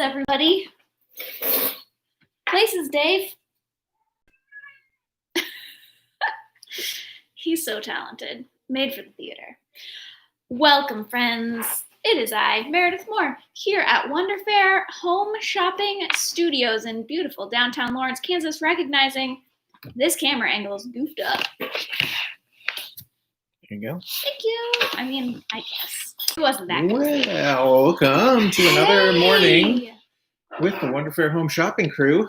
everybody. Places, Dave. He's so talented. Made for the theater. Welcome, friends. It is I, Meredith Moore, here at Wonder Fair Home Shopping Studios in beautiful downtown Lawrence, Kansas, recognizing this camera angle is goofed up. There you go. Thank you. I mean, I guess. It wasn't that good. Well, welcome to another morning with the Wonder Fair Home Shopping crew.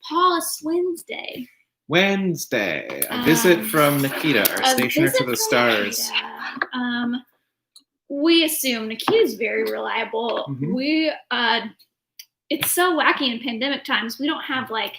Paul Wednesday. Wednesday. A visit from Nikita, our stationer to the stars. We assume Nikita's very reliable. Mm-hmm. It's so wacky in pandemic times. We don't have like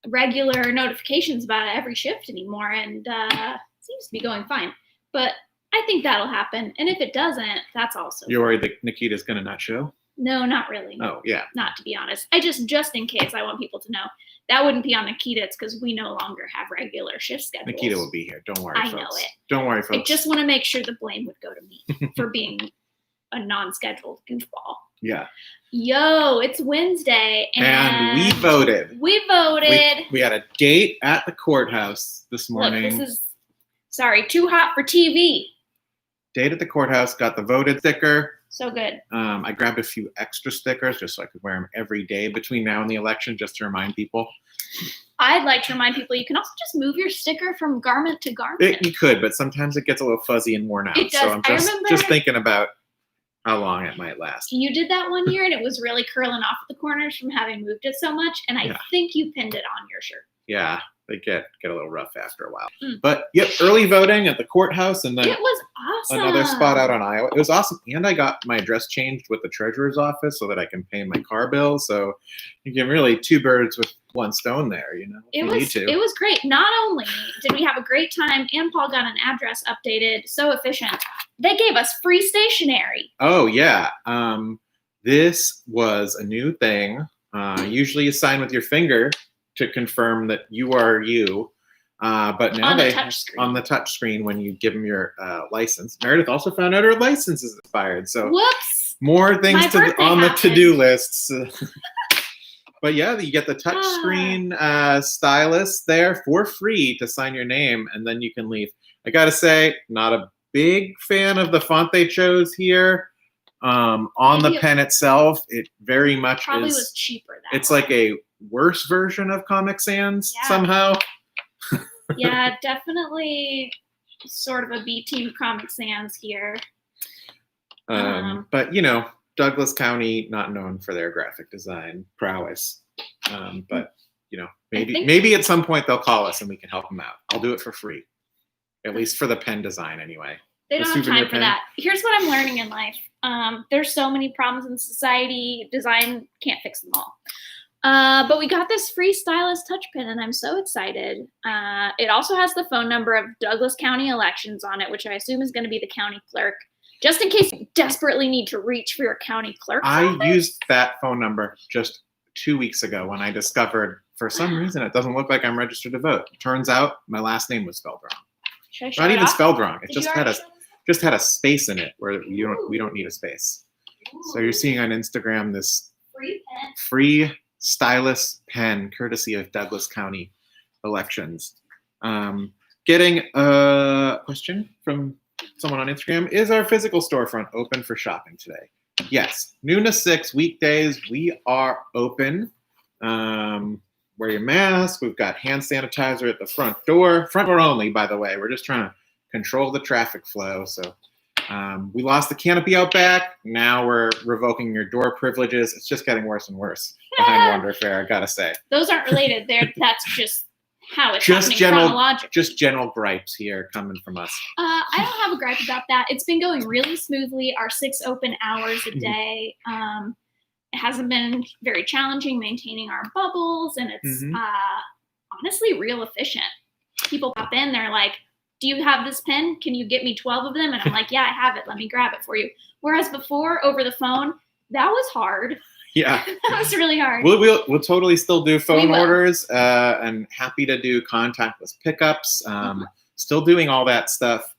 regular notifications about every shift anymore, and it seems to be going fine. But I think that'll happen. And if it doesn't, that's also. You're worried that Nikita's going to not show? No, not really. Oh, yeah. Not to be honest. I just in case, I want people to know. That wouldn't be on Nikita. It's because we no longer have regular shift schedules. Nikita will be here. Don't worry, folks. I know it. Don't worry, folks. I just want to make sure the blame would go to me for being a non-scheduled goofball. Yeah. Yo, it's Wednesday. And we voted. We voted. We had a date at the courthouse this morning. Look, this is, too hot for TV. Date at the courthouse, got the voted sticker. So good. I grabbed a few extra stickers just so I could wear them every day between now and the election, just to remind people. I'd like to remind people you can also just move your sticker from garment to garment. You could, but sometimes it gets a little fuzzy and worn out. It does. So I'm just thinking about how long it might last. You did that one year, and it was really curling off at the corners from having moved it so much, and I think you pinned it on your shirt. Yeah, they get a little rough after a while. But yep, early voting at the courthouse, and then it was awesome. Another spot out on Iowa. It was awesome, and I got my address changed with the treasurer's office so that I can pay my car bill. So you can really two birds with one stone there, you know. It was great. Not only did we have a great time, and Paul got an address updated, so efficient. They gave us free stationery. Oh yeah, this was a new thing. Usually you sign with your finger to confirm that you are you. But now on the touch screen when you give them your license. Meredith also found out her license is expired. So whoops, more things on the to-do lists. But yeah, you get the touch screen stylus there for free to sign your name, and then you can leave. I gotta say, not a big fan of the font they chose here. On the pen itself, it very much probably was cheaper. It's like a worse version of Comic Sans somehow. Yeah, definitely sort of a B team Comic Sans here. But you know, Douglas County not known for their graphic design prowess. But you know, maybe at some point they'll call us and we can help them out. I'll do it for free, at least for the pen design anyway. They don't have time for that. Here's what I'm learning in life. There's so many problems in society. Design can't fix them all. But we got this free stylus touch pen, and I'm so excited. It also has the phone number of Douglas County Elections on it, which I assume is going to be the county clerk, just in case you desperately need to reach for your county clerk. I used that phone number just 2 weeks ago when I discovered, for some reason, it doesn't look like I'm registered to vote. Turns out my last name was spelled wrong. Not even spelled wrong. It just had a space in it where we don't need a space. So you're seeing on Instagram this free stylus pen courtesy of Douglas County Elections. Getting a question from someone on Instagram: is our physical storefront open for shopping today? Yes, noon to 6 weekdays. We are open. Wear your mask. We've got hand sanitizer at the front door only, by the way. We're just trying to control the traffic flow. So we lost the canopy out back. Now we're revoking your door privileges. It's just getting worse and worse behind Wonder Fair, I gotta say. Those aren't related. That's just how it's happening chronologically. Just general gripes here coming from us. I don't have a gripe about that. It's been going really smoothly. Our 6 open hours a day. It hasn't been very challenging maintaining our bubbles, and it's honestly real efficient. People pop in, they're like, do you have this pen? Can you get me 12 of them? And I'm like, yeah, I have it. Let me grab it for you. Whereas before, over the phone, that was hard. Yeah. That was really hard. We'll totally still do phone orders and happy to do contactless pickups. Still doing all that stuff.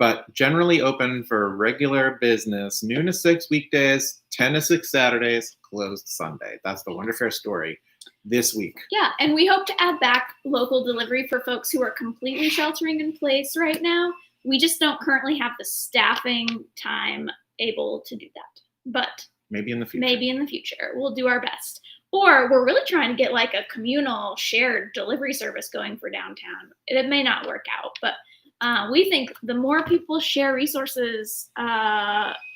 but generally open for regular business, noon to 6 weekdays, 10 to 6 Saturdays, closed Sunday. That's the Wonder Fair story this week. Yeah, and we hope to add back local delivery for folks who are completely sheltering in place right now. We just don't currently have the staffing time able to do that. But maybe in the future. Maybe in the future. We'll do our best. Or we're really trying to get like a communal shared delivery service going for downtown. It may not work out, but we think the more people share resources,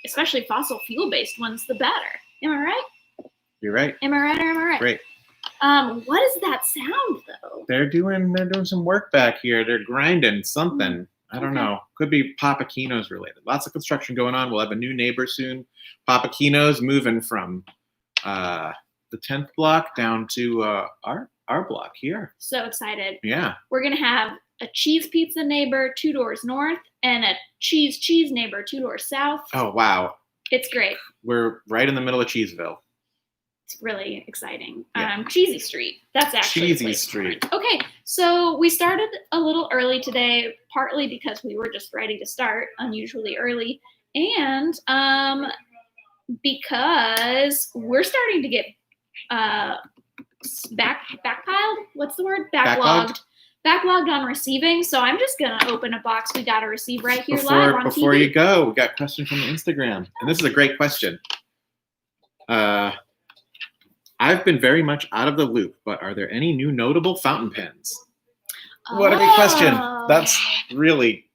especially fossil fuel-based ones, the better. Am I right? You're right. Am I right or am I right? Great. What is that sound though? They're doing some work back here. They're grinding something. I don't know. Could be Papaquino's related. Lots of construction going on. We'll have a new neighbor soon. Papaquino's moving from the 10th block down to our block here. So excited. Yeah. We're going to have a cheese pizza neighbor 2 doors north and a cheese neighbor 2 doors south. Oh, wow. It's great. We're right in the middle of Cheeseville. It's really exciting. Yeah. Cheesy Street. That's actually Cheesy Street. Okay, so we started a little early today, partly because we were just ready to start, unusually early, and because we're starting to get backpiled. What's the word? Backlogged on receiving. So I'm just gonna open a box we got to receive right here live on TV. Before you go, we got a question from Instagram, and this is a great question. I've been very much out of the loop, but are there any new notable fountain pens? What a great question. That's really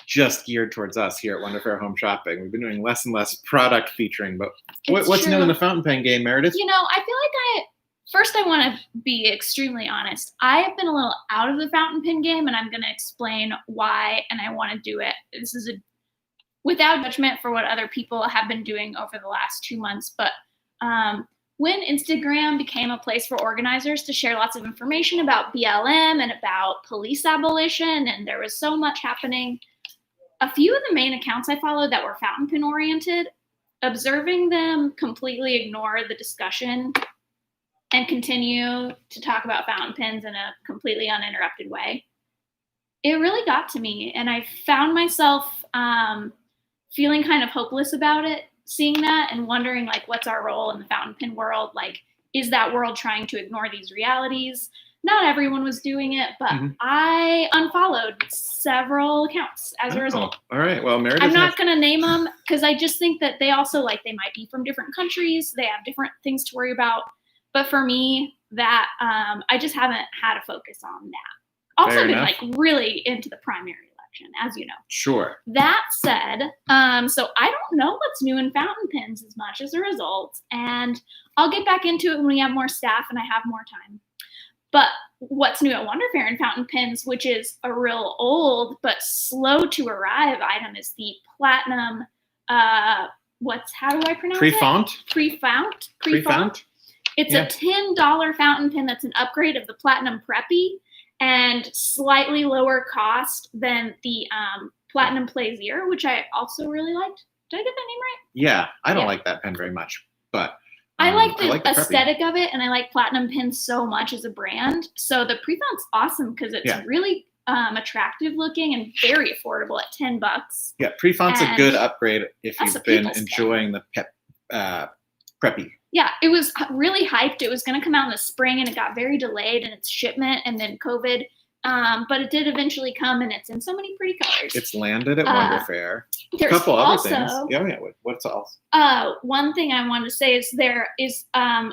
just geared towards us here at Wonder Fair Home Shopping. We've been doing less and less product featuring, but what's new in the fountain pen game, Meredith? You know, I feel like First, I want to be extremely honest. I have been a little out of the fountain pen game, and I'm going to explain why, and I want to do it. This is without judgment for what other people have been doing over the last 2 months, but when Instagram became a place for organizers to share lots of information about BLM and about police abolition, and there was so much happening, a few of the main accounts I followed that were fountain pen oriented, observing them completely ignore the discussion and continue to talk about fountain pens in a completely uninterrupted way, it really got to me. And I found myself feeling kind of hopeless about it, seeing that and wondering, like, what's our role in the fountain pen world? Like, is that world trying to ignore these realities? Not everyone was doing it, but I unfollowed several accounts as a result. All right. Well, Meredith, I'm not going to name them because I just think that they also, like, they might be from different countries. They have different things to worry about. But for me, that I just haven't had a focus on that. Also been like really into the primary election, as you know. Sure. That said, so I don't know what's new in fountain pens as much as a result, and I'll get back into it when we have more staff and I have more time. But what's new at Wonder Fair in fountain pens, which is a real old but slow to arrive item, is the platinum. How do I pronounce Prefount? it? Prefount. It's a $10 fountain pen that's an upgrade of the Platinum Preppy and slightly lower cost than the Platinum Plaisir, which I also really liked. Did I get that name right? Yeah, I don't like that pen very much, but I like the aesthetic of it, and I like Platinum pens so much as a brand. So the Prefount's awesome because it's really attractive looking and very affordable at $10. Yeah, Prefount's a good upgrade if you've been enjoying the Preppy. Yeah, it was really hyped. It was going to come out in the spring, and it got very delayed in its shipment, and then COVID. But it did eventually come, and it's in so many pretty colors. It's landed at Wonder Fair. There's a couple also, other things. Yeah. What's else? One thing I wanted to say is there is I'll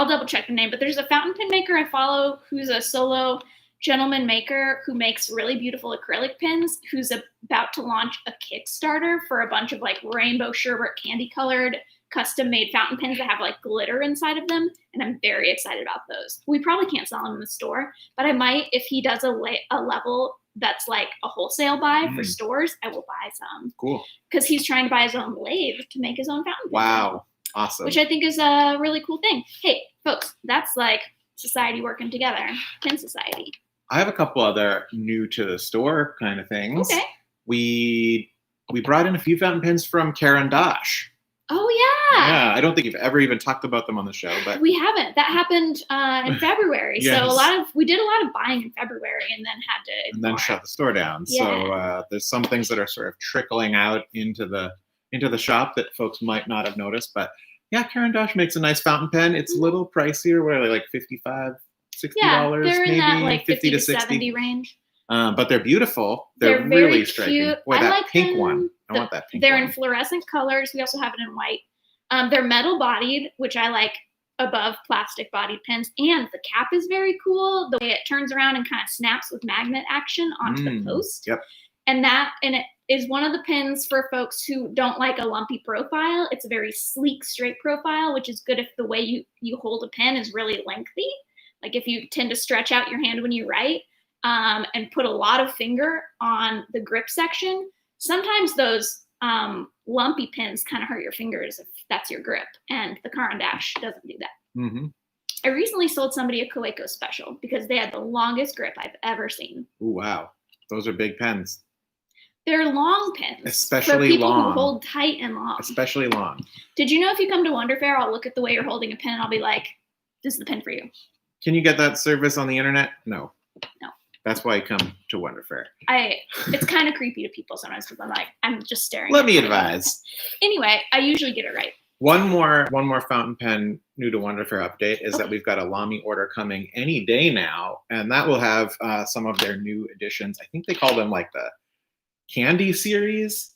double check the name, but there's a fountain pen maker I follow who's a solo gentleman maker who makes really beautiful acrylic pens, who's about to launch a Kickstarter for a bunch of like rainbow sherbet candy colored custom made fountain pens that have like glitter inside of them. And I'm very excited about those. We probably can't sell them in the store, but I might, if he does a level that's like a wholesale buy for stores, I will buy some. Cool. Because he's trying to buy his own lathe to make his own fountain pen. Wow. Awesome. Which I think is a really cool thing. Hey, folks, that's like society working together. Pen society. I have a couple other new to the store kind of things. Okay. We brought in a few fountain pens from Karen Dosh. Oh yeah. I don't think you've ever even talked about them on the show, but we haven't. That happened in February. Yes. So we did a lot of buying in February and then had to ignore and then shut the store down. Yeah. So there's some things that are sort of trickling out into the shop that folks might not have noticed. But yeah, Caran d'Ache makes a nice fountain pen. It's a little pricier. What are they, like $55, $60? Yeah, they're in maybe that like 50 to 70 range. But they're beautiful. They're very really striking. cute. Boy, I that like pink them. one. I want that pink They're one. in fluorescent colors. We also have it in white. They're metal bodied, which I like above plastic bodied pens. And the cap is very cool. The way it turns around and kind of snaps with magnet action onto the post. Yep. And it is one of the pens for folks who don't like a lumpy profile. It's a very sleek, straight profile, which is good if the way you hold a pen is really lengthy. Like if you tend to stretch out your hand when you write and put a lot of finger on the grip section, sometimes those lumpy pens kind of hurt your fingers if that's your grip. And the Caran d'Ache doesn't do that. Mm-hmm. I recently sold somebody a Coeco Special because they had the longest grip I've ever seen. Ooh, wow. Those are big pens. They're long pens. Especially for people long. who hold tight and long. Especially long. Did you know if you come to Wonder Fair, I'll look at the way you're holding a pen and I'll be like, this is the pen for you. Can you get that service on the internet? No. No. That's why I come to Wonder Fair. It's kind of creepy to people sometimes because I'm just staring. Let me advise. Anyway, I usually get it right. One more fountain pen new to Wonder Fair update is that we've got a Lamy order coming any day now, and that will have some of their new additions. I think they call them like the Candy series,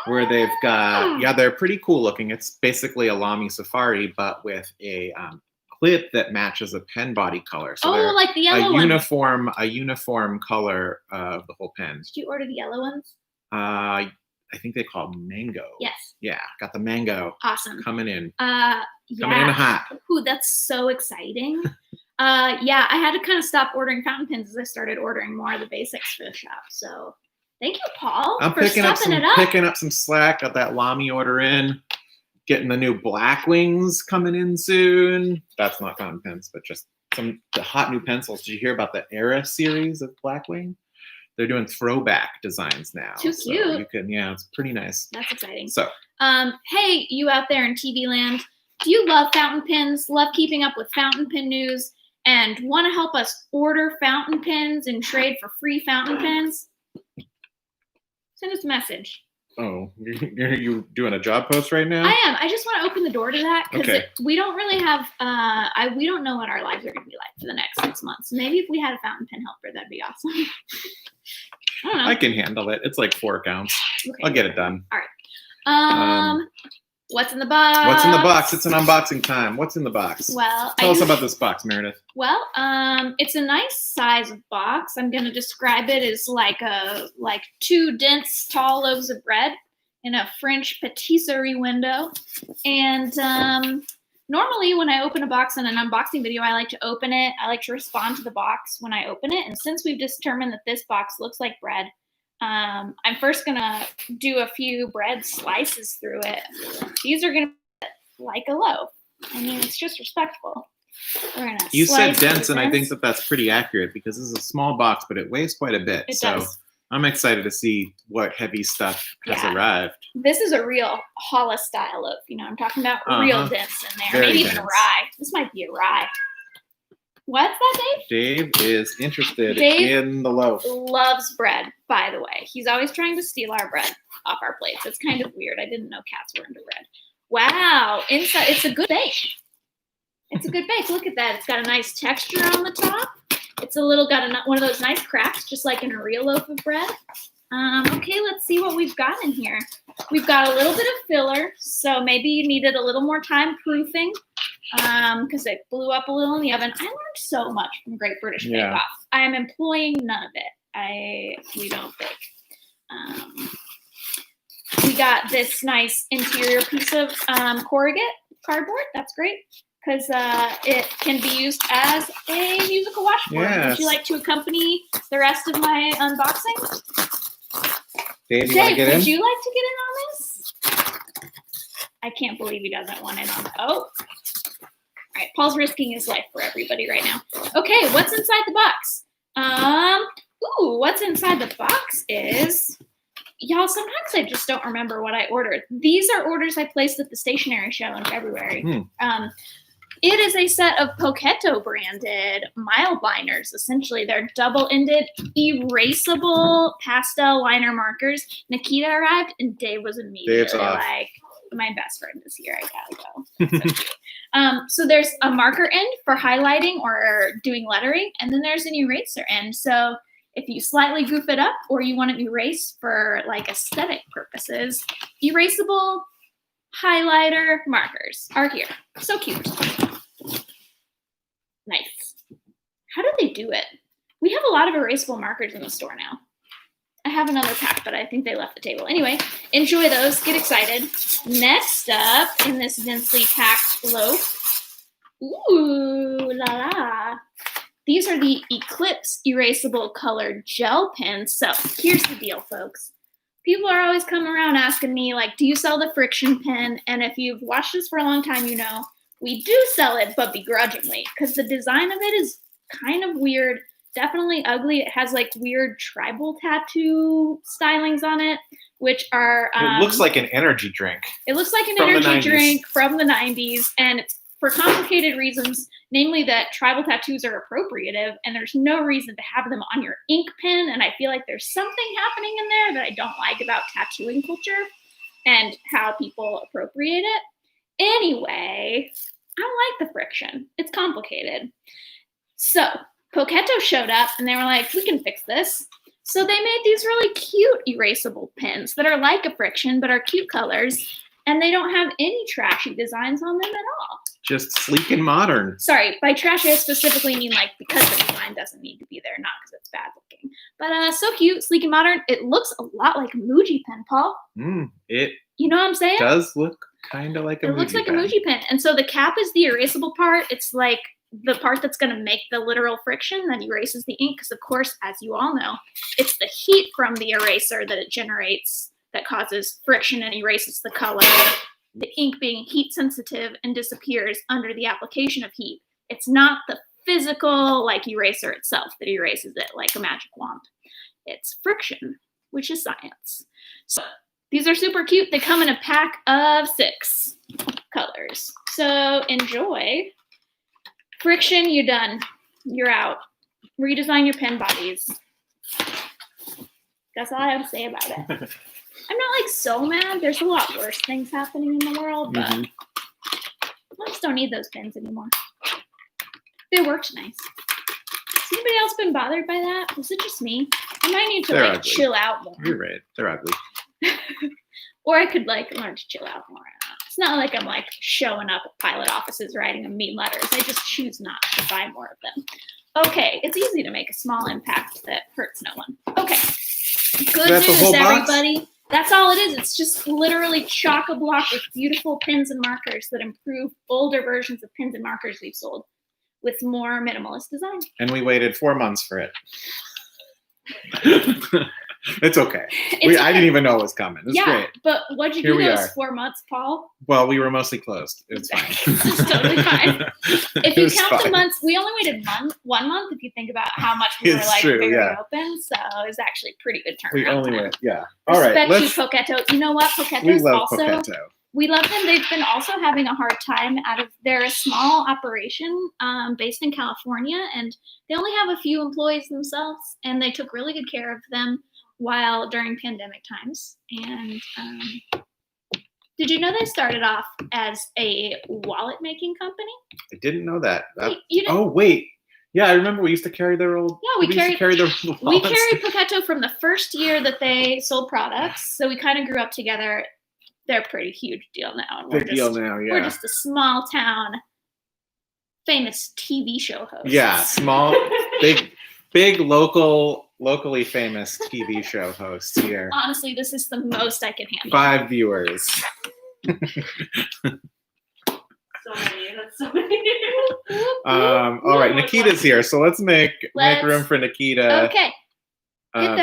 where they've got they're pretty cool looking. It's basically a Lamy Safari, but with a clip that matches a pen body color. So they're like the yellow ones. A uniform color of the whole pen. Did you order the yellow ones? I think they call them mango. Yes. Yeah, got the mango. Awesome. Coming in. Yeah. Coming in hot. Ooh, that's so exciting. Yeah, I had to kind of stop ordering fountain pens as I started ordering more of the basics for the shop. So thank you, Paul, I'm for picking up stepping some slack. Got that Lamy order in. Getting the new black wings coming in soon. That's not fountain pens, but just the hot new pencils. Did you hear about the Era series of Blackwing? They're doing throwback designs now. Too cute. You can, it's pretty nice. That's exciting. So, hey, you out there in TV land, do you love fountain pens? Love keeping up with fountain pen news? And want to help us order fountain pens and trade for free fountain pens? Send us a message. Oh, you're doing a job post right now? I am. I just want to open the door to that because we don't really have. We don't know what our lives are going to be like for the next 6 months. Maybe if we had a fountain pen helper, that'd be awesome. I don't know. I can handle it. It's like 4 accounts. Okay. I'll get it done. All right. What's in the box? What's in the box? It's an unboxing time. What's in the box? Well, tell us about this box, Meredith. Well, it's a nice size of box. I'm going to describe it as like 2 dense, tall loaves of bread in a French patisserie window. And normally when I open a box in an unboxing video, I like to open it. I like to respond to the box when I open it. And since we've determined that this box looks like bread, I'm first going to do a few bread slices through it. These are going to be like a loaf. I mean, it's just respectful. We're gonna you said dense, and I think that that's pretty accurate because this is a small box, but it weighs quite a bit. It does. I'm excited to see what heavy stuff has arrived. This is a real challah style loaf. You know, I'm talking about real dense in there. Very maybe dense. Even rye. This might be a rye. What's that, Dave? Dave is interested in the loaf. Loves bread, by the way. He's always trying to steal our bread off our plates. It's kind of weird. I didn't know cats were into bread. Wow. Inside, it's a good bake. It's a good bake. Look at that. It's got a nice texture on the top. It's got one of those nice cracks, just like in a real loaf of bread. Okay, let's see what we've got in here. We've got a little bit of filler, so maybe you needed a little more time proofing because it blew up a little in the oven. I learned so much from Great British Bake Off. I am employing none of it. We don't bake. We got this nice interior piece of corrugate cardboard. That's great because it can be used as a musical washboard. Yes. Would you like to accompany the rest of my unboxing? Dave, would you like to get in on this? I can't believe he doesn't want in on it. Oh. All right, Paul's risking his life for everybody right now. Okay, what's inside the box? What's inside the box is y'all, sometimes I just don't remember what I ordered. These are orders I placed at the stationery show in February. It is a set of Poketo branded mild liners. Essentially, they're double-ended, erasable pastel liner markers. Nikita arrived, and Dave was immediately like, my best friend is here. I gotta go. So there's a marker end for highlighting or doing lettering, and then there's an eraser end. So if you slightly goof it up or you want to erase for like aesthetic purposes, erasable highlighter markers are here. So cute. Nice. How do they do it? We have a lot of erasable markers in the store now. I have another pack, but I think they left the table. Anyway, enjoy those. Get excited. Next up in this densely packed loaf. Ooh, la la. These are the Eclipse erasable colored gel pens. So here's the deal, folks. People are always coming around asking me, like, do you sell the friction pen? And if you've watched this for a long time, you know we do sell it, but begrudgingly, because the design of it is kind of weird. Definitely ugly. It has like weird tribal tattoo stylings on it, which are... it looks like an energy drink. It looks like an energy drink from the 90s, and it's for complicated reasons, namely that tribal tattoos are appropriative, and there's no reason to have them on your ink pen, and I feel like there's something happening in there that I don't like about tattooing culture and how people appropriate it. Anyway, I like the friction. It's complicated. So Poketo showed up and they were like, we can fix this. So they made these really cute erasable pens that are like a friction, but are cute colors. And they don't have any trashy designs on them at all. Just sleek and modern. Sorry, by trashy I specifically mean like because the design doesn't need to be there, not because it's bad looking. But so cute, sleek and modern. It looks a lot like a Muji pen, Paul. It You know what I'm saying? does look kind of like a Muji pen. It looks like a Muji pen. And so the cap is the erasable part. It's like the part that's going to make the literal friction that erases the ink. Because, of course, as you all know, it's the heat from the eraser that it generates that causes friction and erases the color. The ink being heat sensitive and disappears under the application of heat. It's not the physical like eraser itself that erases it like a magic wand. It's friction, which is science. So these are super cute. They come in a pack of 6 colors. So enjoy. Friction, you're done. You're out. Redesign your pen bodies. That's all I have to say about it. I'm not like so mad. There's a lot worse things happening in the world, but I just don't need those pens anymore. They worked nice. Has anybody else been bothered by that? Was it just me? I might need to like chill out more. You're right. They're ugly. Or I could like learn to chill out more. It's not like I'm like showing up at pilot offices writing them mean letters. I just choose not to buy more of them. Okay, it's easy to make a small impact that hurts no one. Okay, good news, everybody. That's all it is. It's just literally chock-a-block with beautiful pens and markers that improve older versions of pens and markers we've sold with more minimalist design. And we waited 4 months for it. It's okay. I didn't even know it was coming. It's great. But what'd you do those 4 months, Paul? Well, we were mostly closed. It's fine. It's totally fine. If you count the months, we only waited 1 month if you think about how much we were like very open. So it was actually a pretty good turnaround. We only went, All right. Respect you, Poketo. You know what? We love Poketo. We love them. They've been also having a hard time they're a small operation based in California, and they only have a few employees themselves, and they took really good care of them while during pandemic times. And did you know they started off as a wallet making company? I didn't know that. Oh, wait. Yeah, I remember we used to carry their old. Yeah, we carried their wallets. We carried Poketo from the first year that they sold products, so we kind of grew up together. They're a pretty huge deal now. Big deal now, yeah. We're just a small town, famous TV show host. Yeah, small, big locally famous TV show hosts here. Honestly, this is the most I can handle. 5 viewers. So many. That's so many. All right, Nikita's here, so let's make room for Nikita. Okay.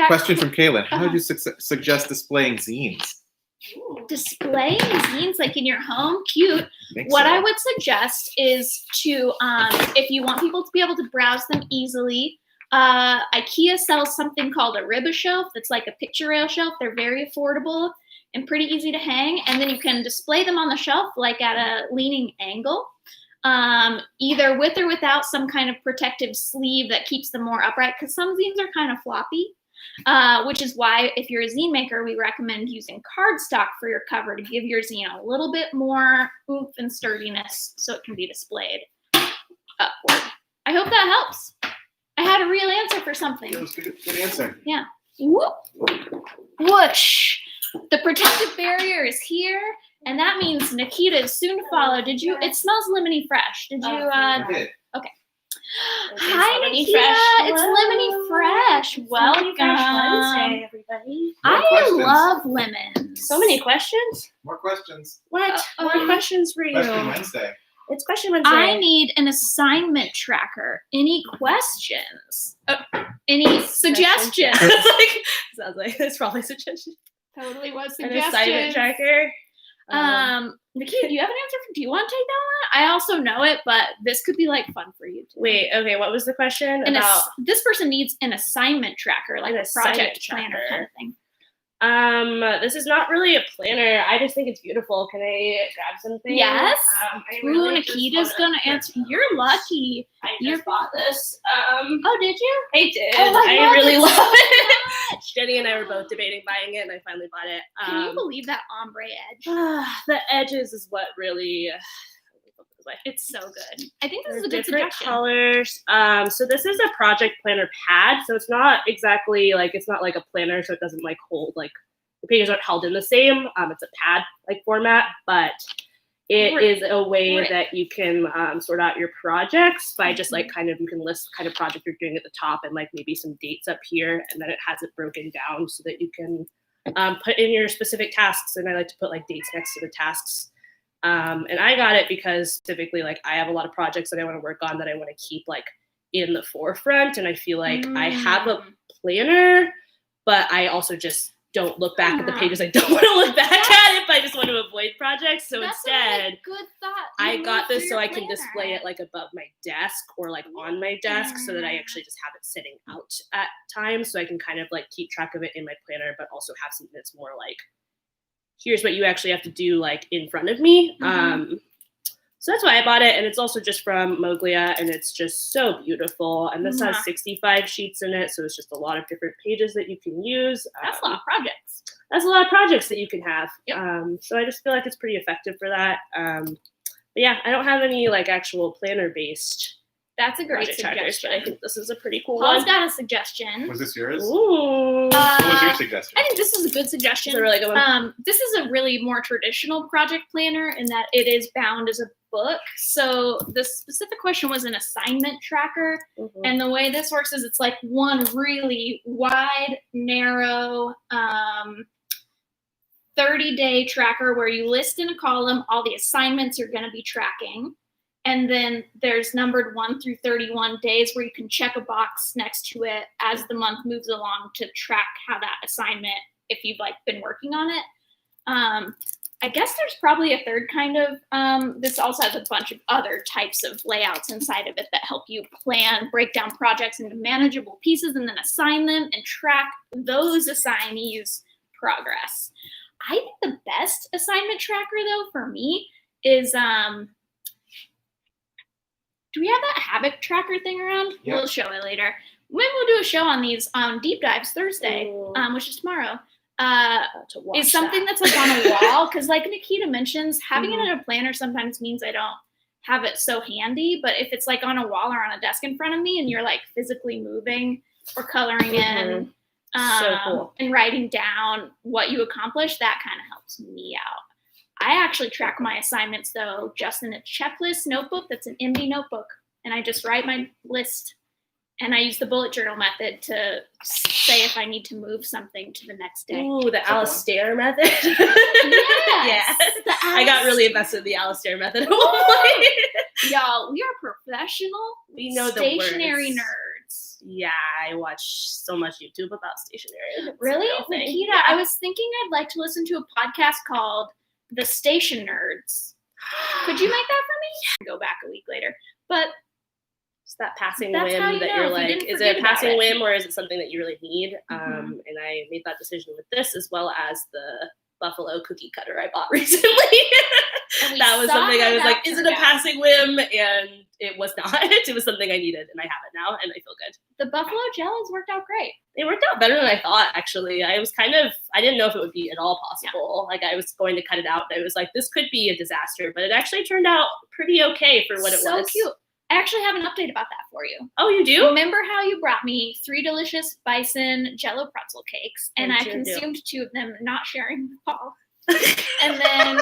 Question from Kaylin: how would you suggest displaying zines? Displaying zines like in your home, cute. I would suggest is to, if you want people to be able to browse them easily, IKEA sells something called a ribba shelf. That's like a picture rail shelf. They're very affordable and pretty easy to hang. And then you can display them on the shelf like at a leaning angle, either with or without some kind of protective sleeve that keeps them more upright, because some zines are kind of floppy, which is why if you're a zine maker, we recommend using cardstock for your cover to give your zine a little bit more oomph and sturdiness so it can be displayed upward. I hope that helps. I had a real answer for something. That was a good answer. Yeah. Whoop. Whoosh. The protective barrier is here, and that means Nikita is soon to follow. Did you? It smells lemony fresh. Did you? I did. Okay. Okay, Hi, Lemony Nikita. Fresh. It's Hello. lemony fresh. Welcome. Lemony Fresh Wednesday, everybody. More I questions. love lemons. So many questions. More questions. What? More okay. questions for you? Question Wednesday. It's question Wednesday. I need an assignment tracker. Any questions? Any suggestions? Sounds like it's probably a suggestion. Totally was An suggestions. assignment tracker. Nikita, do you have an answer? Do you want to take that one? I also know it, but this could be like fun for you too. Wait. Okay. What was the question And about? this person needs an assignment tracker, like An a project assignment planner tracker. kind of thing. This is not really a planner. I just think it's beautiful. Can I grab something? Yes. I Ooh, really just Nikita's wanna- gonna answer. You're lucky. I You're- just bought this. Oh, did you? I did. Oh, I I love really it love so it. Jenny and I were both debating buying it, and I finally bought it. Can you believe that ombre edge? The edges is what really. It's so good. I think this They're is a good different suggestion. colors. So this is a project planner pad. So it's not exactly like it's not like a planner, so it doesn't like hold like the pages aren't held in the same. It's a pad like format, but it Great. is a way Great. that you can sort out your projects by just like kind of you can list kind of project you're doing at the top and like maybe some dates up here, and then it has it broken down so that you can put in your specific tasks. And I like to put like dates next to the tasks. And I got it because specifically like I have a lot of projects that I want to work on that I want to keep like in the forefront, and I feel like I have a planner, but I also just don't look back at the pages I don't want to look back at if I just want to avoid projects. So That's a instead, really good thought. I You got moved this through so your I can planner. display it like above my desk or like on my desk so that I actually just have it sitting out at times so I can kind of like keep track of it in my planner, but also have something that's more like, here's what you actually have to do like in front of me. So that's why I bought it. And it's also just from Moglia, and it's just so beautiful. And this has 65 sheets in it. So it's just a lot of different pages that you can use. That's a lot of projects. That's a lot of projects that you can have. Yep. So I just feel like it's pretty effective for that. But yeah, I don't have any like actual planner based That's a great project trackers, but I suggestion. think this is a pretty cool Paul's one. got a suggestion. Was this yours? Ooh. What was your suggestion? I think this is a good suggestion. It's a really good one. This is a really more traditional project planner in that it is bound as a book. So the specific question was an assignment tracker. Mhm. And the way this works is it's like one really wide, narrow, 30-day tracker where you list in a column all the assignments you're going to be tracking. And then there's numbered 1 through 31 days where you can check a box next to it as the month moves along to track how that assignment, if you've like been working on it. I guess there's probably a third kind of, this also has a bunch of other types of layouts inside of it that help you plan, break down projects into manageable pieces and then assign them and track those assignees' progress. I think the best assignment tracker though for me is, do we have that habit tracker thing around? Yep. We'll show it later. Maybe we'll do a show on these deep dives Thursday, Ooh. which is tomorrow. To watch Is something that. that's like on a wall, because like Nikita mentions, having it in a planner sometimes means I don't have it so handy, but if it's like on a wall or on a desk in front of me and you're like physically moving or coloring in So cool. and writing down what you accomplished, that kind of helps me out. I actually track my assignments though just in a checklist notebook that's an MD notebook, and I just write my list. And I use the bullet journal method to say if I need to move something to the next day. Ooh, the Alistair method. Yes, Yeah. I got really invested in the Alistair method. Y'all, we are professional We know the stationary words. nerds. Yeah, I watch so much YouTube about stationery. It's a Really? real thing. Nikita, Yeah. I was thinking I'd like to listen to a podcast called The Station Nerds. Could you make that for me? Go back a week later. But Just that passing That's how whim you that know you're if you like, didn't is forget it a about passing it. whim or is it something that you really need? Mhm. And I made that decision with this as well as the Buffalo cookie cutter I bought recently. That was something I was like, is it a passing whim? And it was not. It was something I needed, and I have it now, and I feel good. The Buffalo Jellos worked out great. They worked out better than I thought, actually. I didn't know if it would be at all possible. Yeah. Like, I was going to cut it out, and I was like, this could be a disaster, but it actually turned out pretty okay for what it was. So cute. I actually have an update about that for you. Oh, you do? Remember how you brought me 3 delicious bison Jello pretzel cakes, and I consumed 2 of them, not sharing with Paul. And then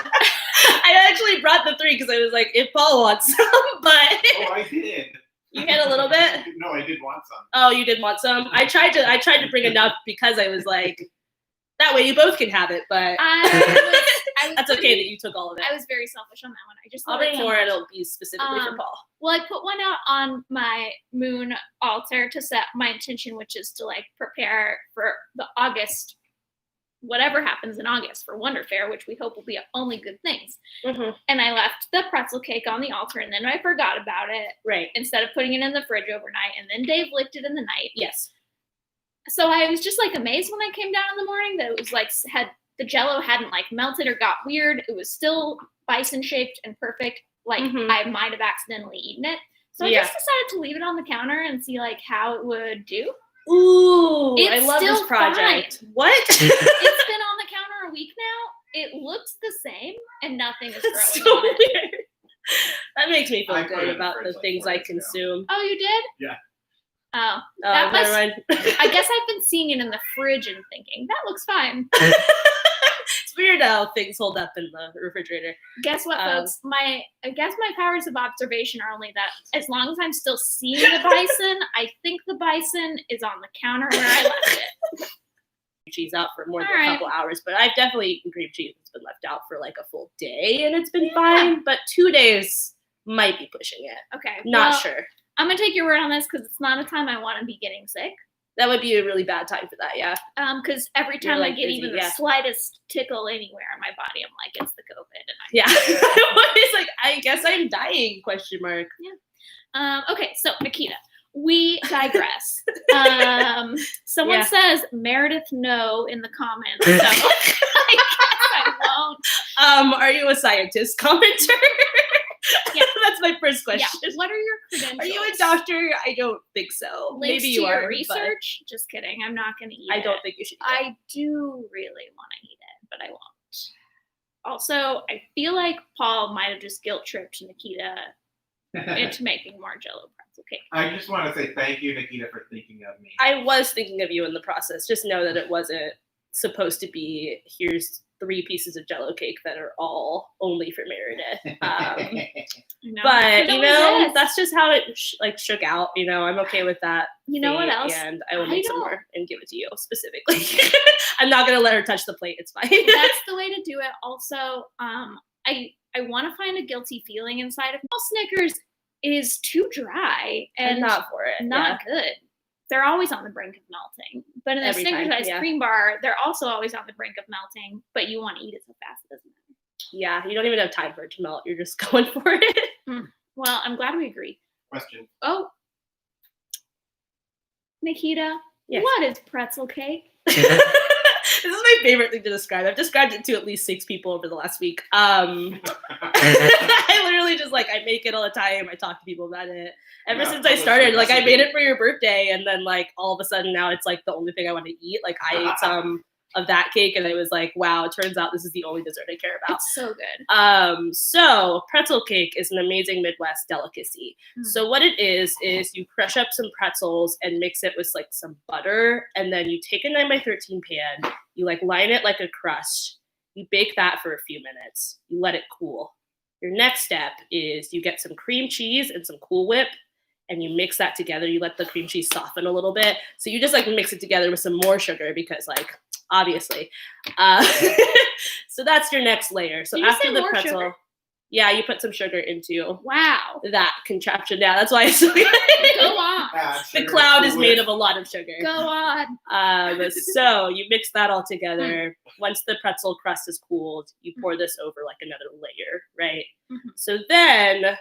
I actually brought the 3 because I was like, if Paul wants some, but I did. You had a little bit? No, I did want some. Oh, you did want some? I tried to bring enough because I was like, that way you both can have it, but that's okay that you took all of it. I was very selfish on that one. I'll bring more and it'll be specifically for Paul. Well, I put one out on my moon altar to set my intention, which is to like prepare for the August, whatever happens in August for Wonder Fair, which we hope will be only good things. Mm-hmm. And I left the pretzel cake on the altar, and then I forgot about it. Right. Instead of putting it in the fridge overnight, and then Dave licked it in the night. Yes. So I was just like amazed when I came down in the morning that it was like the Jello hadn't like melted or got weird. It was still bison shaped and perfect. Like I might have accidentally eaten it. So I just decided to leave it on the counter and see like how it would do. Ooh, I love this project. Fine. What? It's been on the counter a week now. It looks the same and nothing is growing so on it. Weird. That makes me feel good about the things I consume. Oh, you did? Yeah. Oh, never mind. I guess I've been seeing it in the fridge and thinking, that looks fine. It's weird how things hold up in the refrigerator. Guess what, folks? I guess my powers of observation are only that as long as I'm still seeing the bison, I think the bison is on the counter where I left it. Cheese out for more than a couple hours, but I've definitely eaten cream cheese that's been left out for like a full day and it's been fine, but 2 days might be pushing it. Okay. Not sure. I'm going to take your word on this because it's not a time I want to be getting sick. That would be a really bad time for that, yeah. Because every time I get even the slightest tickle anywhere in my body, I'm like, it's the COVID. It's like, I guess I'm dying, ? Yeah. Okay, so Nikita, we digress. Someone says Meredith no in the comments, so I guess I won't. Are you a scientist commenter? Yeah. That's my first question. Yeah. What are your credentials? Are you a doctor? I don't think so. Links Maybe you to are. Your research? Just kidding. I'm not going to eat it. I don't think you should. I do really want to eat it, but I won't. Also, I feel like Paul might have just guilt tripped Nikita into making more Jello pretzel cake. I just want to say thank you, Nikita, for thinking of me. I was thinking of you in the process. Just know that it wasn't supposed to be, here's 3 pieces of Jello cake that are all only for Meredith. But that's just how it shook out. I'm okay with that. You know what else? And I will make some more and give it to you specifically. I'm not gonna let her touch the plate. It's fine. That's the way to do it. Also, I want to find a guilty feeling inside of me. Snickers is too dry and not for it. Not good. They're always on the brink of melting. But in the Snickers ice cream bar, they're also always on the brink of melting, but you want to eat it so fast it doesn't matter. Yeah, you don't even have time for it to melt. You're just going for it. Well, I'm glad we agree. Question. Oh. Nikita, what is pretzel cake? This is my favorite thing to describe. I've described it to at least 6 people over the last week. I literally just I make it all the time. I talk to people about it. Ever since I started, I made it for your birthday, and then all of a sudden now it's the only thing I want to eat. I ate some of that cake, and I was like, wow, it turns out this is the only dessert I care about. It's so good. So pretzel cake is an amazing Midwest delicacy. So what it is you crush up some pretzels and mix it with some butter, and then you take a 9x13 pan, you line it like a crust, you bake that for a few minutes, you let it cool. Your next step is you get some cream cheese and some Cool Whip, and you mix that together. You let the cream cheese soften a little bit. So you just mix it together with some more sugar because obviously. So that's your next layer. So after the pretzel, sugar? Yeah, you put some sugar into that contraption. Yeah, that's why it's so good. Go on. The cloud is made of a lot of sugar. Go on. So you mix that all together. Once the pretzel crust is cooled, you pour this over another layer, right? So then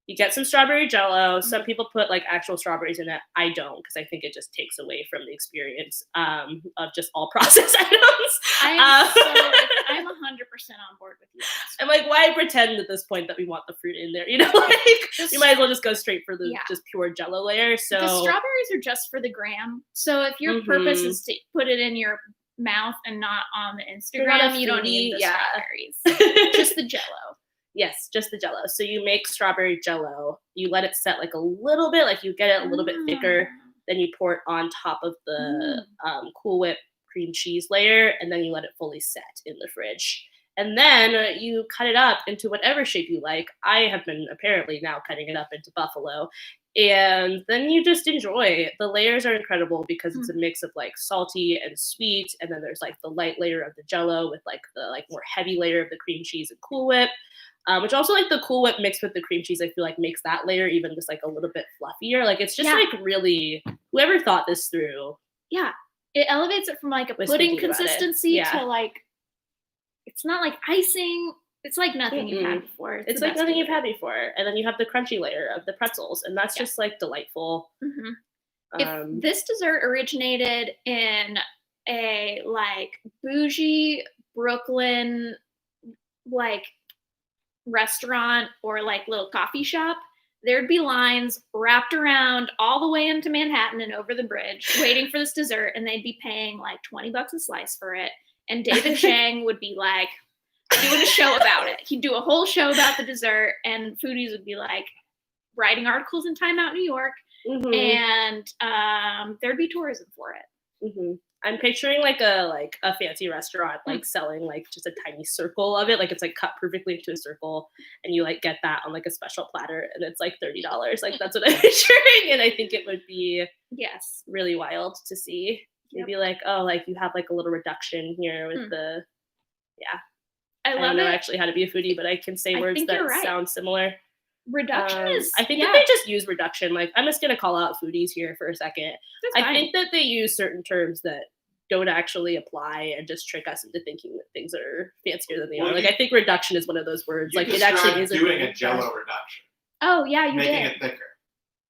You get some strawberry Jello. Some people put like actual strawberries in it. I don't, because I think it just takes away from the experience of just all processed items. I'm 100% on board with you. I'm like, why pretend at this point that we want the fruit in there? You know, like you might as well just go straight for the just pure Jello layer. So the strawberries are just for the gram. So if your purpose is to put it in your mouth and not on the Instagram, you don't need the strawberries. Just the Jello. Yes, just the Jello. So you make strawberry Jello. You let it set like a little bit, like you get it a little bit thicker. Then you pour it on top of the Cool Whip cream cheese layer, and then you let it fully set in the fridge. And then you cut it up into whatever shape you like. I have been apparently now cutting it up into buffalo. And then you just enjoy. The layers are incredible because it's a mix of like salty and sweet. And then there's like the light layer of the Jello with like the like more heavy layer of the cream cheese and Cool Whip. Which also like the Cool Whip mixed with the cream cheese, I feel like makes that layer even just like a little bit fluffier. Like it's just like really, whoever thought this through. Yeah. It elevates it from like a pudding consistency to like, it's not like icing. It's like nothing you've had before. It's like nothing you've had before. And then you have the crunchy layer of the pretzels, and that's just like delightful. If this dessert originated in a like bougie Brooklyn like restaurant or like little coffee shop, there'd be lines wrapped around all the way into Manhattan and over the bridge waiting for this dessert, and they'd be paying like $20 a slice for it. And David Chang would be like doing a show about it. He'd do a whole show about the dessert, and foodies would be like writing articles in Time Out New York, and there'd be tourism for it. I'm picturing like a fancy restaurant like selling like just a tiny circle of it, like it's like cut perfectly into a circle, and you like get that on like a special platter, and it's like $30. Like that's what I'm picturing, and I think it would be really wild to see. You'd be like, oh, like you have like a little reduction here with the I don't know actually how to be a foodie, but I can say words that sound similar. Reduction is I think that they just use reduction. Like I'm just gonna call out foodies here for a second. I think that they use certain terms that don't actually apply and just trick us into thinking that things are fancier than they are. Like I think reduction is one of those words. Like it actually is doing a Jello reduction. Oh yeah, you making did. it thicker.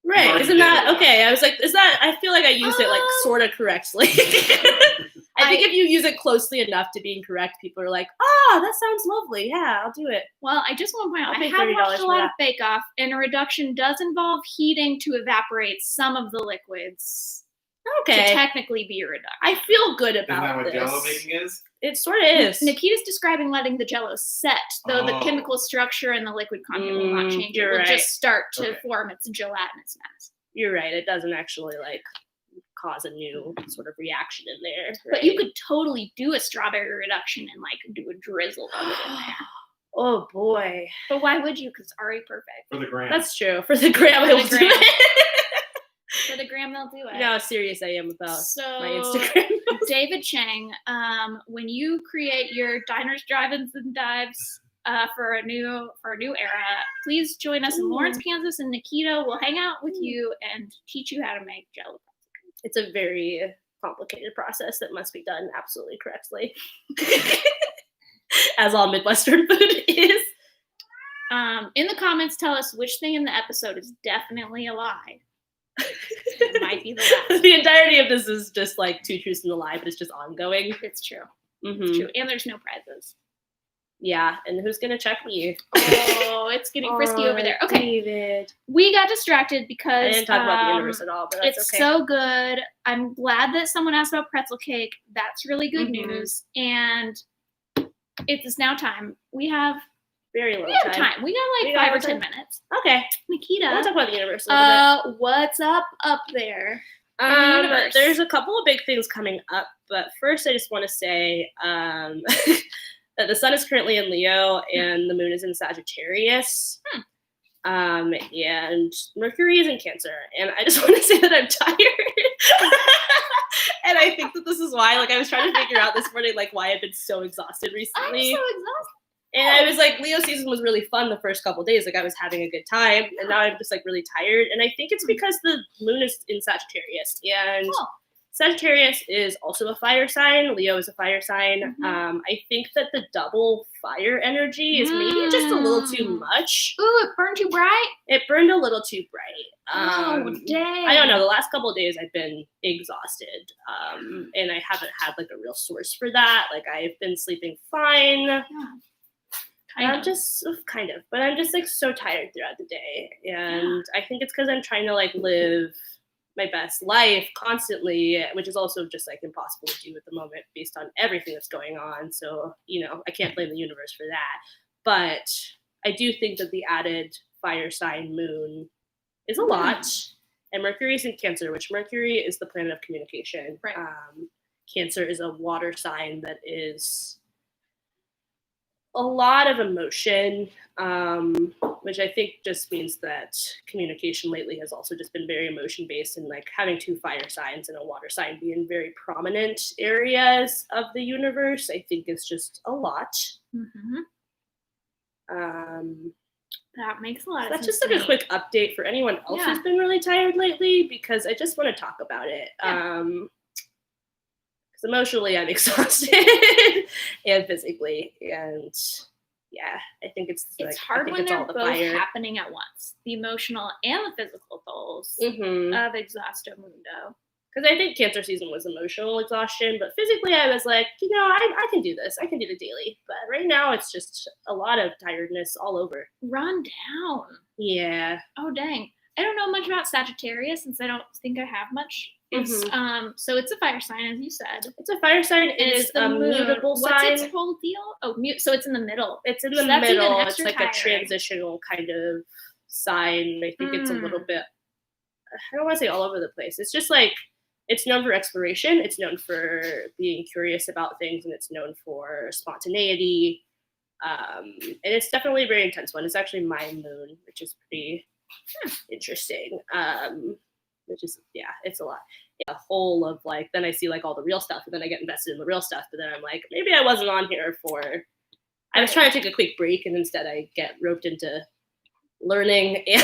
Right. Isn't that okay? I was like, is that I feel like I used it like sort of correctly. I think if you use it closely enough to being correct, people are like, that sounds lovely. Yeah, I'll do it. Well, I just want to point out, I have watched a lot of Bake Off, and a reduction does involve heating to evaporate some of the liquids. To technically be a reduction. I feel good about this. Isn't that what Jello making is? It sort of is. Nikita's describing letting the Jello set, though the chemical structure and the liquid content will not change. It will just start to form its gelatinous mass. You're right. It doesn't actually like cause a new sort of reaction in there. Right? But you could totally do a strawberry reduction and like do a drizzle of it in there. Oh boy. But why would you? Because it's already perfect. For the gram. That's true. For the gram, I will do it. For the gram, they'll do it. You know how serious I am about my Instagram. David Chang, when you create your diners, drive-ins, and dives for a new era, please join us in Lawrence, Kansas, and Nikita will hang out with you and teach you how to make Jello. It's a very complicated process that must be done absolutely correctly, as all Midwestern food is. In the comments, tell us which thing in the episode is definitely a lie. It might be the last. The entirety of this is just like two truths and a lie, but it's just ongoing. It's true. It's true. And there's no prizes. Yeah, and who's gonna check me? Oh, it's getting frisky over there. Okay, David. We got distracted because I didn't talk about the universe at all, but that's it's so good. I'm glad that someone asked about Pretzel Cake. That's really good news. And it is now time. We have very little time. We got like 5 or 10 minutes. Okay, Nikita. We'll talk about the universe a little bit. What's up there? There's a couple of big things coming up, but first I just want to say that the sun is currently in Leo and the moon is in Sagittarius. And Mercury is in Cancer. And I just want to say that I'm tired. And I think that this is why, like, I was trying to figure out this morning, like, why I've been so exhausted recently. I'm so exhausted. And I was like, Leo season was really fun the first couple of days. Like, I was having a good time. And now I'm just, like, really tired. And I think it's because the moon is in Sagittarius. And Sagittarius is also a fire sign. Leo is a fire sign. I think that the double fire energy is maybe just a little too much. Ooh, it burned too bright? It burned a little too bright. Oh, dang. I don't know. The last couple of days I've been exhausted. And I haven't had like a real source for that. Like I've been sleeping fine. Yeah. I'm just but I'm just like so tired throughout the day. And I think it's because I'm trying to like live my best life constantly, which is also just like impossible to do at the moment based on everything that's going on. So, I can't blame the universe for that. But I do think that the added fire sign moon is a lot. And Mercury is in Cancer, which Mercury is the planet of communication. Right. Cancer is a water sign that is a lot of emotion, which I think just means that communication lately has also just been very emotion based, and like having two fire signs and a water sign be in very prominent areas of the universe, I think is just a lot. That makes a lot of that's sense. That's just like a quick update for anyone else who's been really tired lately, because I just want to talk about it. Because emotionally I'm exhausted and physically, and I think it's hard when they're both happening at once, the emotional and the physical tolls of Exhausto Mundo. Because I think Cancer season was emotional exhaustion, but physically I was like, I can do this. I can do the daily. But right now it's just a lot of tiredness all over. Run down. Yeah. Oh, dang. I don't know much about Sagittarius since I don't think I have much. It's so it's a fire sign, as you said. It's a fire sign. It is a mutable sign. What's its whole deal? Oh, so it's in the middle. It's in the middle. It's like a transitional kind of sign. I think it's a little bit, I don't want to say all over the place. It's just like, it's known for exploration. It's known for being curious about things, and it's known for spontaneity. And it's definitely a very intense one. It's actually my moon, which is pretty interesting. Which is, it's a lot. A whole of like, then I see like all the real stuff, and then I get invested in the real stuff, but then I'm like, maybe I wasn't on here I was trying to take a quick break, and instead I get roped into learning, and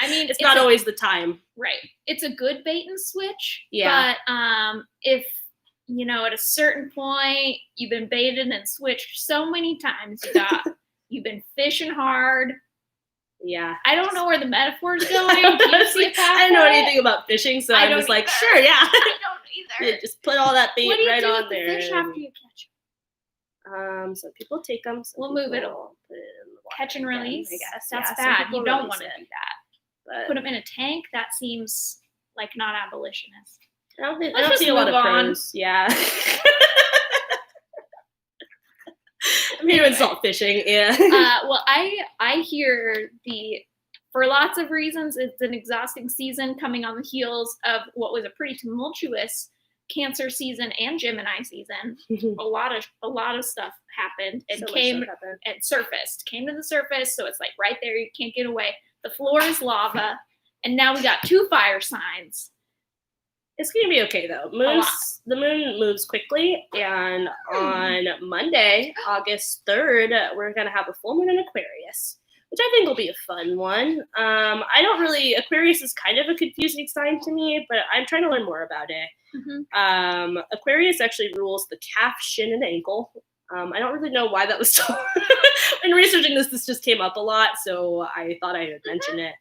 I mean, it's not always the time. Right. It's a good bait and switch. Yeah. But if, at a certain point, you've been baited and switched so many times, you've been fishing hard. Yeah. I don't know where the metaphor is going. I don't know anything about fishing, so I'm just like, sure, yeah. I don't either. Yeah, just put all that bait right on there. What do you do with the fish after you catch them? Some people take them. We'll move it. Put it in the water. Catch and release. I guess. That's bad. You don't want to do that. But put them in a tank. That seems like not abolitionist. I don't see a lot of pros. Yeah. I'm here to insult fishing. Yeah. Well, I hear for lots of reasons, it's an exhausting season coming on the heels of what was a pretty tumultuous Cancer season and Gemini season. A lot of stuff happened and came to the surface. So it's like right there, you can't get away. The floor is lava, and now we got two fire signs. It's gonna be okay though. The moon moves quickly, and on Monday, August 3rd, we're gonna have a full moon in Aquarius, which I think will be a fun one. Aquarius is kind of a confusing sign to me, but I'm trying to learn more about it. Aquarius actually rules the calf, shin, and ankle. I don't really know why that was told. In researching this just came up a lot, so I thought I would mention it,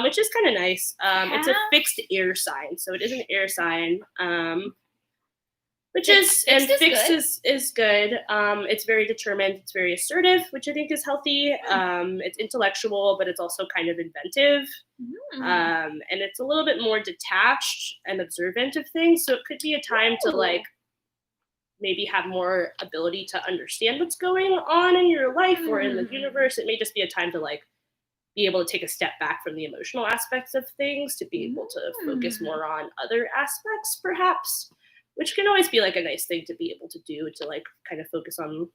which is kind of nice. It's a fixed air sign, so it is an air sign, which is good. It's very determined. It's very assertive, which I think is healthy. It's intellectual, but it's also kind of inventive, and it's a little bit more detached and observant of things. So it could be a time to like maybe have more ability to understand what's going on in your life or in the universe. It may just be a time to like be able to take a step back from the emotional aspects of things to be able to focus more on other aspects, perhaps, which can always be like a nice thing to be able to do, to like kind of focus on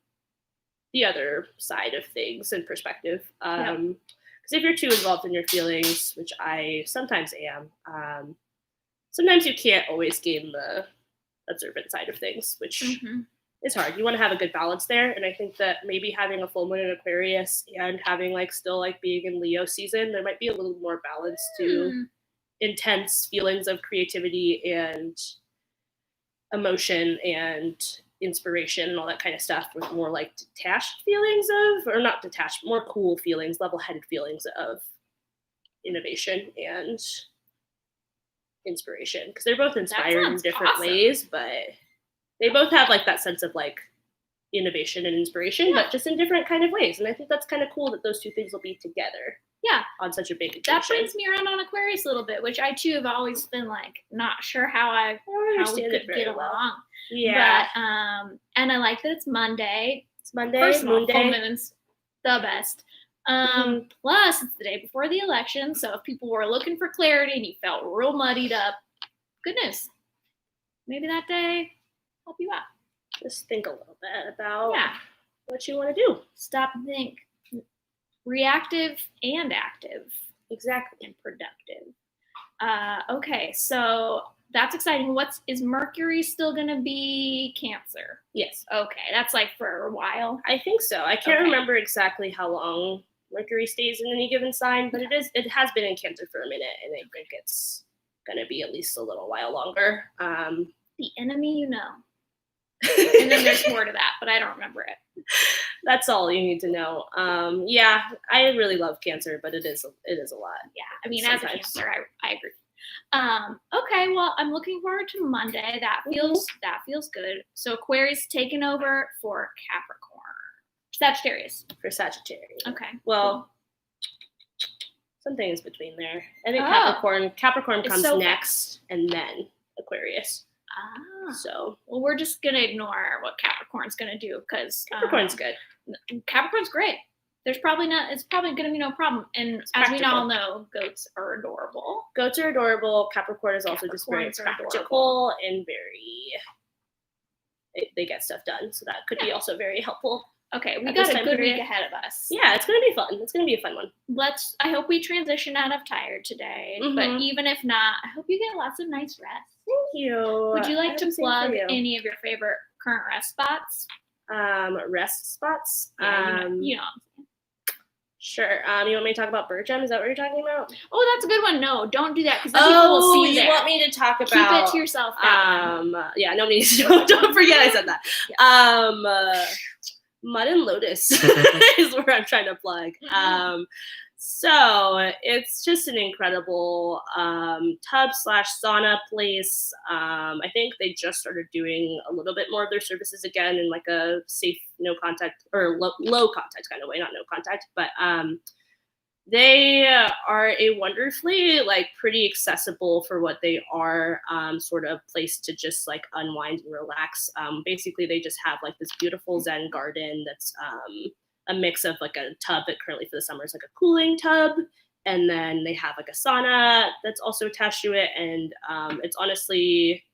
the other side of things and perspective. Because if you're too involved in your feelings, which I sometimes am, sometimes you can't always gain the observant side of things, which is hard. You want to have a good balance there, and I think that maybe having a full moon in Aquarius and having like still like being in Leo season, there might be a little more balance to intense feelings of creativity and emotion and inspiration and all that kind of stuff, with more like detached feelings of, or not detached, more cool feelings, level-headed feelings of innovation and inspiration, because they're both inspired in different ways, but they both have like that sense of like innovation and inspiration, but just in different kind of ways. And I think that's kind of cool that those two things will be together. Yeah, on such a big occasion. That brings me around on Aquarius a little bit, which I too have always been like not sure how we could get along. Yeah, but and I like that it's Monday. It's Monday. First of all, full moon's the best. Plus, it's the day before the election, so if people were looking for clarity and you felt real muddied up, good news. Maybe that day help you out. Just think a little bit about what you want to do. Stop and think. Reactive and active. Exactly. And productive. Okay, so that's exciting. Is Mercury still going to be Cancer? Yes. Okay, that's like for a while. I think so. I can't remember exactly how long Mercury stays in any given sign, but it has been in Cancer for a minute, and I think it's going to be at least a little while longer. The enemy you know. And then there's more to that, but I don't remember it. That's all you need to know. Yeah, I really love Cancer, but it is a lot. Yeah, I mean, as a Cancer, I agree. Okay, well, I'm looking forward to Monday. That feels good. So Aquarius taking over for Sagittarius. For Sagittarius. Okay. Well, something is between there. I think Capricorn. Capricorn comes next, and then Aquarius. So, well, we're just gonna ignore what Capricorn's gonna do because Capricorn's good. Capricorn's great. It's probably gonna be no problem. And as we all know, goats are adorable. Goats are adorable. Capricorn is also just very practical and they get stuff done. So that could be also very helpful. Okay, we got a good week ahead of us. Yeah, it's gonna be fun. It's gonna be a fun one. I hope we transition out of tired today. But even if not, I hope you get lots of nice rest. Thank you. Would you like to plug any of your favorite current rest spots? Rest spots? Yeah, you know. Sure. You want me to talk about Bertram? Is that what you're talking about? Oh, that's a good one. No, don't do that because people will see you there. You want me to talk about? Keep it to yourself. Yeah, nobody needs to know. Don't forget I said that. Yeah. Mud and Lotus is where I'm trying to plug. So it's just an incredible tub/sauna place. I think they just started doing a little bit more of their services again in like a safe, no contact or low contact kind of way, not no contact, but they are a wonderfully like pretty accessible for what they are sort of place to just like unwind and relax. Basically, they just have like this beautiful Zen garden that's a mix of like a tub that currently for the summer is like a cooling tub. And then they have like a sauna that's also attached to it. And it's honestly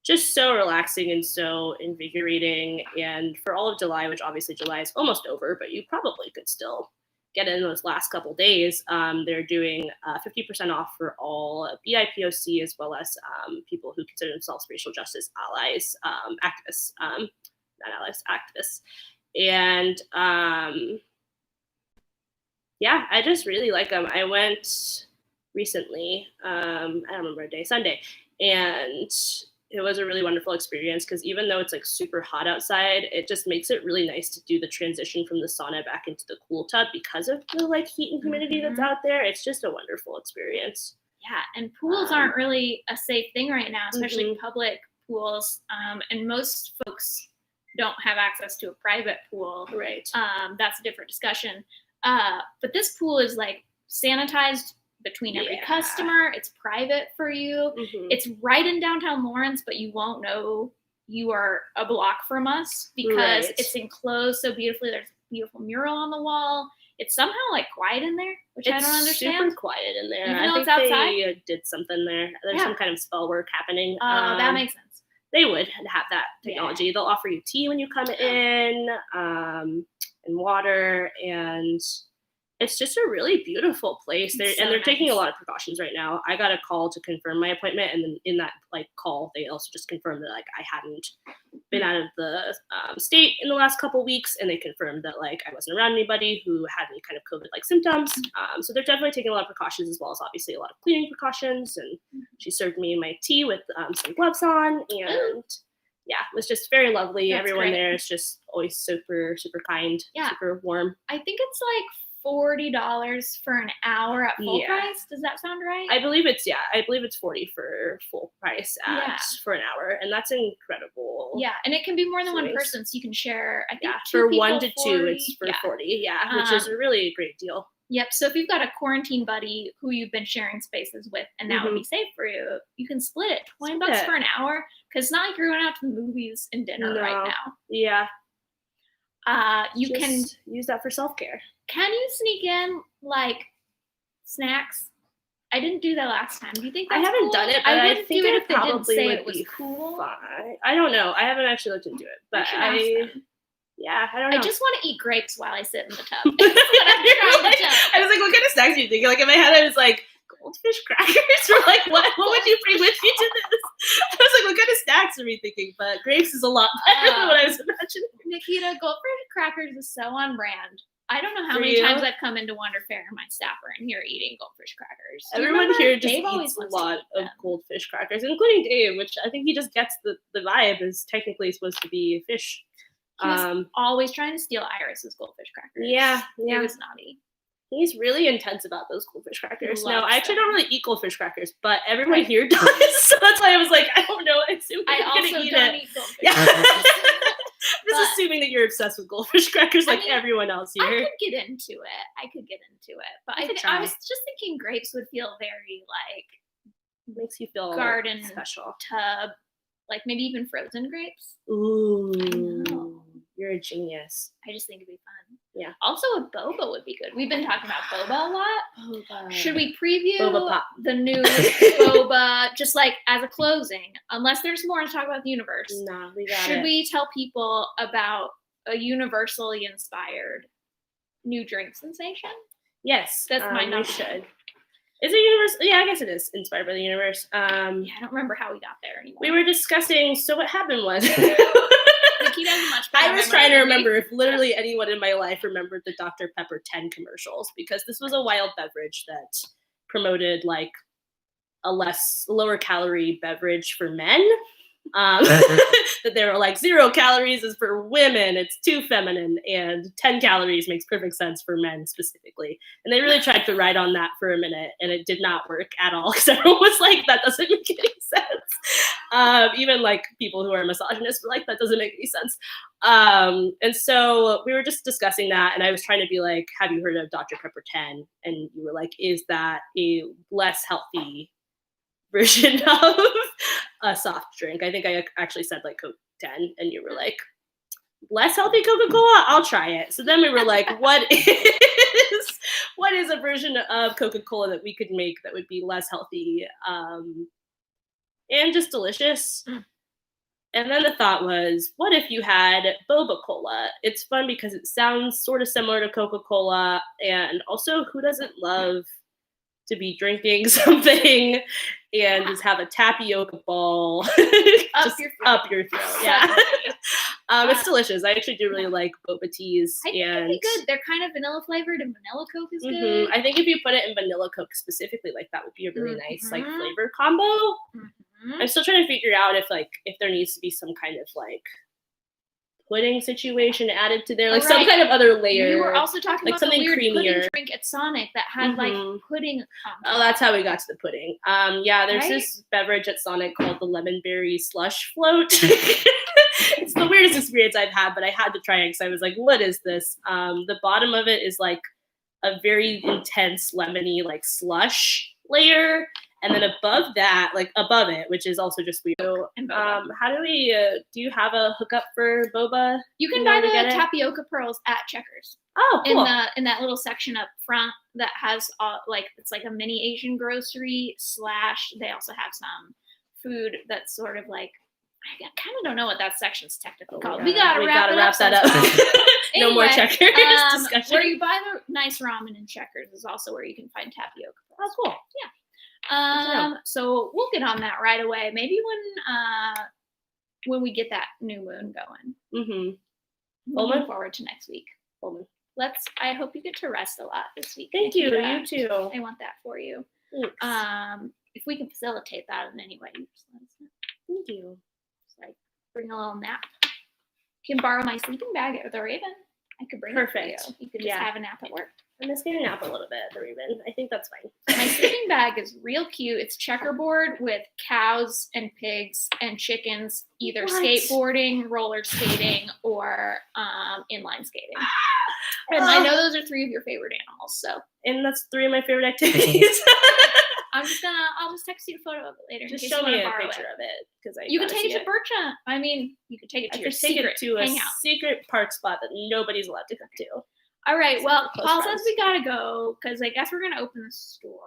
just so relaxing and so invigorating. And for all of July, which obviously July is almost over, but you probably could still get in those last couple days, they're doing 50% off for all BIPOC as well as people who consider themselves racial justice allies, activists, not allies, activists. And yeah, I just really like them. I went recently, I don't remember a day, Sunday, and it was a really wonderful experience because even though it's like super hot outside, it just makes it really nice to do the transition from the sauna back into the cool tub because of the like heat and humidity that's out there. It's just a wonderful experience. Yeah, and pools aren't really a safe thing right now, especially public pools. And most folks don't have access to a private pool. Right. That's a different discussion. But this pool is like sanitized between every customer. It's private for you. It's right in downtown Lawrence, but you won't know you are a block from us because it's enclosed so beautifully. There's a beautiful mural on the wall. It's somehow like quiet in there, which I don't understand. It's super quiet in there. Even I though think it's outside? they did something there. There's some kind of spell work happening. That makes sense. They would have that technology. They'll offer you tea when you come in, and water, and It's just a really beautiful place. They're taking a lot of precautions right now. I got a call to confirm my appointment, and then in that like call, they also just confirmed that like I hadn't been out of the state in the last couple weeks, and they confirmed that like I wasn't around anybody who had any kind of COVID-like symptoms. So they're definitely taking a lot of precautions, as well as obviously a lot of cleaning precautions. And she served me my tea with some gloves on, and yeah, it was just very lovely. That's Everyone great. there is just always super kind, super warm. I think it's like $40 for an hour at full price. Does that sound right? I believe it's $40 for full price for an hour, and that's incredible. Yeah, and it can be more than one person, so you can share. I think for 1 to 2, it's for 40. Yeah, which is a really great deal. Yep. So if you've got a quarantine buddy who you've been sharing spaces with, and that would be safe for you, you can split it. $20 for an hour, because it's not like you're going out to the movies and dinner right now. Yeah. You can use that for self-care. Can you sneak in like snacks? I didn't do that last time. Do you think that's I haven't cool? done it, but I think do it it if they didn't probably say would it was be cool. Fine. I don't know. I haven't actually looked into it, but I don't know. I just want to eat grapes while I sit in the tub. That's what I'm trying to tell. I was like, what kind of snacks are you thinking? Like in my head, I was like, goldfish crackers, or like what would you bring with you to this? I was like, what kind of snacks are we thinking? But grapes is a lot better than what I was imagining. Nikita, goldfish crackers is so on brand. I don't know how many times I've come into Wonder Fair and my staff are in here eating goldfish crackers. Everyone here just eats a lot of goldfish crackers, including Dave, which I think he just gets the vibe is technically supposed to be fish. He was always trying to steal Iris's goldfish crackers. Yeah. It was naughty. He's really intense about those goldfish crackers. No, I actually don't really eat goldfish crackers, but everyone here does. So that's why I was like, I don't know. I assume I also don't eat goldfish crackers. I'm just assuming that you're obsessed with goldfish crackers like everyone else here. I could get into it. But I was just thinking grapes would feel very like makes you feel garden special tub, like maybe even frozen grapes. Ooh, you're a genius. I just think it'd be fun. Yeah. Also, a boba would be good. We've been talking about boba a lot. Boba. Should we preview Boba the new boba just like as a closing? Unless there's more to talk about the universe. No, we got Should we tell people about a universally inspired new drink sensation? Yes, that's my notion. Should. Is it universe? Yeah, I guess it is inspired by the universe. I don't remember how we got there anymore. We were discussing. So what happened was. I was trying to remember if literally anyone in my life remembered the Dr. Pepper 10 commercials, because this was a wild beverage that promoted like a lower calorie beverage for men. That they were like 0 calories is for women, it's too feminine, and 10 calories makes perfect sense for men specifically. And they really tried to ride on that for a minute, and it did not work at all, because everyone was like, that doesn't make any sense. Even like people who are misogynists were like, that doesn't make any sense. And so we were just discussing that, and I was trying to be like, have you heard of Dr. Pepper 10? And you were like, is that a less healthy version of a soft drink? I think I actually said like Coke 10, and you were like, less healthy Coca-Cola? I'll try it. So then we were like, what is a version of Coca-Cola that we could make that would be less healthy and just delicious? And then the thought was, what if you had boba cola? It's fun because it sounds sort of similar to Coca-Cola, and also who doesn't love to be drinking something and just have a tapioca ball up your throat. Yeah. It's delicious. I actually do really like boba teas. I think it'd be good. They're kind of vanilla flavored, and vanilla Coke is good. I think if you put it in vanilla Coke specifically, like that would be a really nice like flavor combo. I'm still trying to figure out if there needs to be some kind of like pudding situation added to there, like some kind of other layer. We were also talking like about something the weird creamier pudding drink at Sonic that had like pudding. Oh, that's how we got to the pudding. There's this beverage at Sonic called the lemon berry slush float. It's the weirdest experience I've had, but I had to try it because I was like, what is this? The bottom of it is like a very intense lemony like slush layer. And then above it, which is also just weird. So, how do we, do you have a hookup for boba? You can buy the tapioca pearls at Checkers. Oh, cool. In that little section up front that has it's like a mini Asian grocery / they also have some food that's sort of like I kind of don't know what that section's technically called. We gotta wrap that up. No Anyway, more Checkers discussion. Where you buy the nice ramen in Checkers is also where you can find tapioca. Oh, cool. Yeah. So we'll get on that right away. Maybe when we get that new moon going. Mm-hmm. Looking forward to next week. I hope you get to rest a lot this week. Thank you. You too. I want that for you. Thanks. If we can facilitate that in any way, you just let us know. Thank you. Just like bring a little nap. You can borrow my sleeping bag at the Raven. I could bring it for you. You could just have a nap at work. I'm just gonna nap a little bit at the Raven. I think that's fine. My sleeping bag is real cute. It's checkerboard with cows and pigs and chickens, either skateboarding, roller skating, or inline skating. And I know those are 3 of your favorite animals. And that's 3 of my favorite activities. I'll just text you a photo of it later. Just show me a picture of it, because you can take it to Bircha. I mean, you could take it to your secret hangout. Secret park spot that nobody's allowed to come to. All right. Well, Paul says we gotta go because I guess we're gonna open the store.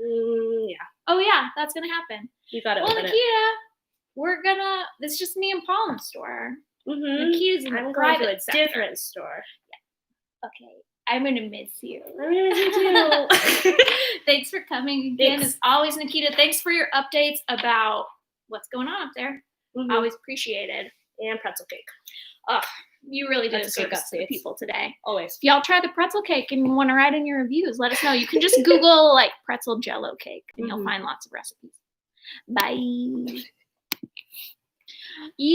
Yeah. Oh yeah, that's gonna happen. You gotta open open Nikita, it's just me and Paul in the store. Nikita's in the private sector. Different store. Yeah. Okay. I'm gonna miss you. I'm gonna miss you too. Thanks for coming again. As always, Nikita. Thanks for your updates about what's going on up there. Always appreciated. And pretzel cake. You really did a service to the people today. Always. If y'all try the pretzel cake and want to write in your reviews, let us know. You can just Google like pretzel Jello cake and you'll find lots of recipes. Bye.